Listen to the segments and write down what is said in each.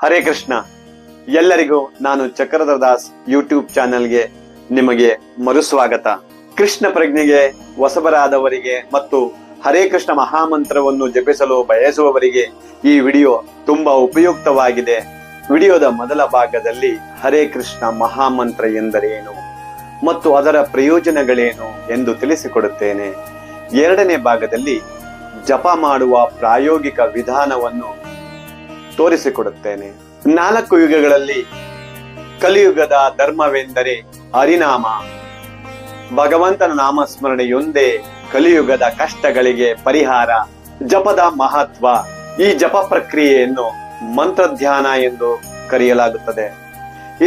ಹರೇ ಕೃಷ್ಣ. ಎಲ್ಲರಿಗೂ ನಾನು ಚಕ್ರಧರ ದಾಸ್ ಯೂಟ್ಯೂಬ್ ಚಾನೆಲ್ಗೆ ನಿಮಗೆ ಮರುಸ್ವಾಗತ. ಕೃಷ್ಣ ಪ್ರಜ್ಞೆಗೆ ಹೊಸಬರಾದವರಿಗೆ ಮತ್ತು ಹರೇ ಕೃಷ್ಣ ಮಹಾಮಂತ್ರವನ್ನು ಜಪಿಸಲು ಬಯಸುವವರಿಗೆ ಈ ವಿಡಿಯೋ ತುಂಬಾ ಉಪಯುಕ್ತವಾಗಿದೆ. ವಿಡಿಯೋದ ಮೊದಲ ಭಾಗದಲ್ಲಿ ಹರೇ ಕೃಷ್ಣ ಮಹಾಮಂತ್ರ ಎಂದರೇನು ಮತ್ತು ಅದರ ಪ್ರಯೋಜನಗಳೇನು ಎಂದು ತಿಳಿಸಿಕೊಡುತ್ತೇನೆ. ಎರಡನೇ ಭಾಗದಲ್ಲಿ ಜಪ ಮಾಡುವ ಪ್ರಾಯೋಗಿಕ ವಿಧಾನವನ್ನು ತೋರಿಸಿಕೊಡುತ್ತೇನೆ. 4 ಯುಗಗಳಲ್ಲಿ ಕಲಿಯುಗದ ಧರ್ಮವೆಂದರೆ ಹರಿನಾಮ. ಭಗವಂತನ ನಾಮಸ್ಮರಣೆಯೊಂದೇ ಕಲಿಯುಗದ ಕಷ್ಟಗಳಿಗೆ ಪರಿಹಾರ. ಜಪದ ಮಹತ್ವ. ಈ ಜಪ ಪ್ರಕ್ರಿಯೆಯನ್ನು ಮಂತ್ರಧ್ಯಾನ ಎಂದು ಕರೆಯಲಾಗುತ್ತದೆ.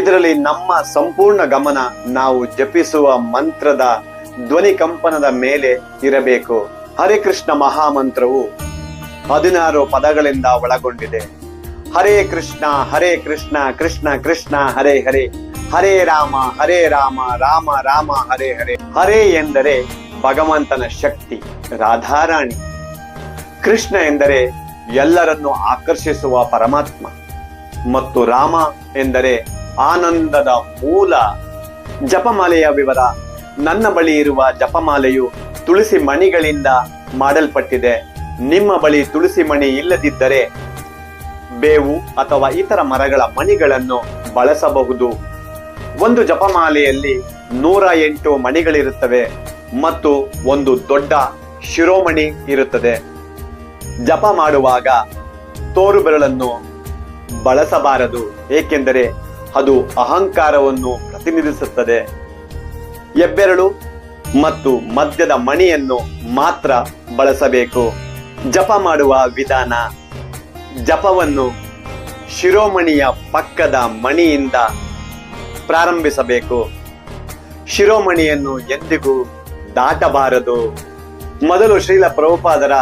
ಇದರಲ್ಲಿ ನಮ್ಮ ಸಂಪೂರ್ಣ ಗಮನ ನಾವು ಜಪಿಸುವ ಮಂತ್ರದ ಧ್ವನಿ ಕಂಪನದ ಮೇಲೆ ಇರಬೇಕು. ಹರೇ ಕೃಷ್ಣ ಮಹಾಮಂತ್ರವು 16 ಪದಗಳಿಂದ ಒಳಗೊಂಡಿದೆ. ಹರೇ ಕೃಷ್ಣ ಕೃಷ್ಣ ಕೃಷ್ಣ ಹರೇ ಹರೇ, ಹರೇ ರಾಮ ರಾಮ ರಾಮ ಹರೇ ಹರೇ. ಹರೇ ಎಂದರೆ ಭಗವಂತನ ಶಕ್ತಿ, ರಾಧಾರಾಣಿ. ಕೃಷ್ಣ ಎಂದರೆ ಎಲ್ಲರನ್ನು ಆಕರ್ಷಿಸುವ ಪರಮಾತ್ಮ ಮತ್ತು ರಾಮ ಎಂದರೆ ಆನಂದದ ಮೂಲ. ಜಪಮಾಲೆಯ ವಿವರ. ನನ್ನ ಬಳಿ ಇರುವ ಜಪಮಾಲೆಯು ತುಳಸಿ ಮಣಿಗಳಿಂದ ಮಾಡಲ್ಪಟ್ಟಿದೆ. ನಿಮ್ಮ ಬಳಿ ತುಳಸಿ ಮಣಿ ಇಲ್ಲದಿದ್ದರೆ ಬೇವು ಅಥವಾ ಇತರ ಮರಗಳ ಮಣಿಗಳನ್ನು ಬಳಸಬಹುದು. ಒಂದು ಜಪಮಾಲೆಯಲ್ಲಿ 108 ಮಣಿಗಳಿರುತ್ತವೆ ಮತ್ತು ಒಂದು ದೊಡ್ಡ ಶಿರೋಮಣಿ ಇರುತ್ತದೆ. ಜಪ ಮಾಡುವಾಗ ತೋರು ಬೆರಳನ್ನು ಬಳಸಬಾರದು, ಏಕೆಂದರೆ ಅದು ಅಹಂಕಾರವನ್ನು ಪ್ರತಿನಿಧಿಸುತ್ತದೆ. ಹೆಬ್ಬೆರಳು ಮತ್ತು ಮಧ್ಯದ ಮಣಿಯನ್ನು ಮಾತ್ರ ಬಳಸಬೇಕು. ಜಪ ಮಾಡುವ ವಿಧಾನ. ಜಪವನ್ನು ಶಿರೋಮಣಿಯ ಪಕ್ಕದ ಮಣಿಯಿಂದ ಪ್ರಾರಂಭಿಸಬೇಕು. ಶಿರೋಮಣಿಯನ್ನು ಎಂದಿಗೂ ದಾಟಬಾರದು. ಮೊದಲು ಶ್ರೀಲ ಪ್ರಭುಪಾದರ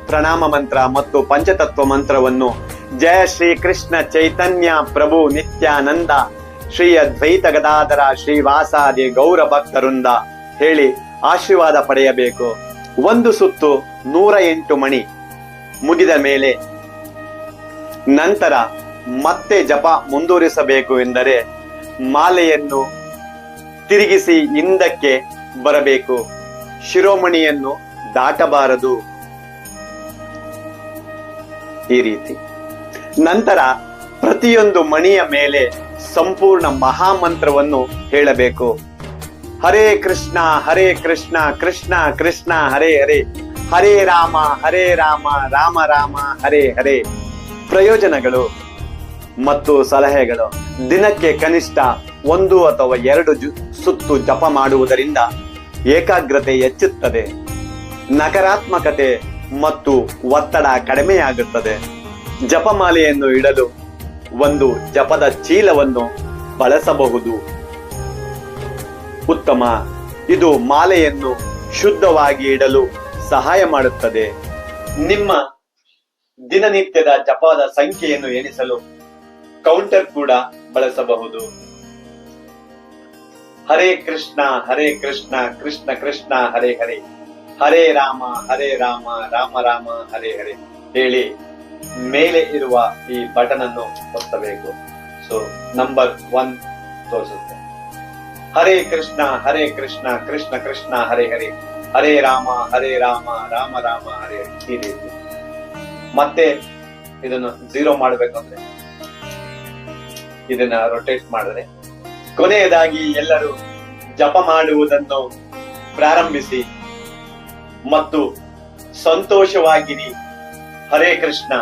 ಪ್ರಣಾಮ ಮಂತ್ರ ಮತ್ತು ಪಂಚತತ್ವ ಮಂತ್ರವನ್ನು ಜಯ ಶ್ರೀ ಕೃಷ್ಣ ಚೈತನ್ಯ ಪ್ರಭು ನಿತ್ಯಾನಂದ ಶ್ರೀ ಅದ್ವೈತ ಗದಾಧರ ಶ್ರೀವಾಸಾದಿ ಗೌರ ಭಕ್ತರಿಂದ ಹೇಳಿ ಆಶೀರ್ವಾದ ಪಡೆಯಬೇಕು. ಒಂದು ಸುತ್ತು 108 ಮಣಿ ಮುಗಿದ ಮೇಲೆ ನಂತರ ಮತ್ತೆ ಜಪ ಮುಂದುವರಿಸಬೇಕು. ಎಂದರೆ ಮಾಲೆಯನ್ನು ತಿರುಗಿಸಿ ಹಿಂದಕ್ಕೆ ಬರಬೇಕು. ಶಿರೋಮಣಿಯನ್ನು ದಾಟಬಾರದು. ಈ ರೀತಿ ನಂತರ ಪ್ರತಿಯೊಂದು ಮಣಿಯ ಮೇಲೆ ಸಂಪೂರ್ಣ ಮಹಾಮಂತ್ರವನ್ನು ಹೇಳಬೇಕು. ಹರೇ ಕೃಷ್ಣ ಕೃಷ್ಣ ಕೃಷ್ಣ ಹರೇ ಹರೇ, ಹರೇ ರಾಮ ರಾಮ ರಾಮ ಹರೇ ಹರೇ. ಪ್ರಯೋಜನಗಳು ಮತ್ತು ಸಲಹೆಗಳು. ದಿನಕ್ಕೆ ಕನಿಷ್ಠ 1 ಅಥವಾ 2 ಸುತ್ತು ಜಪ ಮಾಡುವುದರಿಂದ ಏಕಾಗ್ರತೆ ಹೆಚ್ಚುತ್ತದೆ. ನಕಾರಾತ್ಮಕತೆ ಮತ್ತು ಒತ್ತಡ ಕಡಿಮೆಯಾಗುತ್ತದೆ. ಜಪಮಾಲೆಯನ್ನು ಇಡಲು ಒಂದು ಜಪದ ಚೀಲವನ್ನು ಬಳಸಬಹುದು. ಉತ್ತಮ. ಇದು ಮಾಲೆಯನ್ನು ಶುದ್ಧವಾಗಿ ಇಡಲು ಸಹಾಯ ಮಾಡುತ್ತದೆ. ನಿಮ್ಮ ದಿನನಿತ್ಯದ ಜಪದ ಸಂಖ್ಯೆಯನ್ನು ಎಣಿಸಲು ಕೌಂಟರ್ ಕೂಡ ಬಳಸಬಹುದು. ಹರೇ ಕೃಷ್ಣ ಕೃಷ್ಣ ಕೃಷ್ಣ ಹರೇ ಹರೇ, ಹರೇ ರಾಮ ರಾಮ ರಾಮ ಹರೇ ಹರೇ ಹೇಳಿ ಮೇಲೆ ಇರುವ ಈ ಬಟನ್ ಅನ್ನು ಒತ್ತಬೇಕು. ಸೊ ನಂಬರ್ 1 ತೋರಿಸುತ್ತೆ. ಹರೇ ಕೃಷ್ಣ ಕೃಷ್ಣ ಕೃಷ್ಣ ಹರೇ ಹರೇ, ಹರೇ ರಾಮ ರಾಮ ರಾಮ ಹರೇ ಹರೇ. ಈ ರೀತಿ ಮತ್ತೆ ಇದನ್ನು 0 ಮಾಡಬೇಕಂದ್ರೆ ಇದನ್ನ ರೊಟೇಟ್ ಮಾಡಿದ್ರೆ ಕೊನೆಯದಾಗಿ ಎಲ್ಲರೂ ಜಪ ಮಾಡುವುದನ್ನು ಪ್ರಾರಂಭಿಸಿ ಮತ್ತು ಸಂತೋಷವಾಗಿರಿ. ಹರೇ ಕೃಷ್ಣ.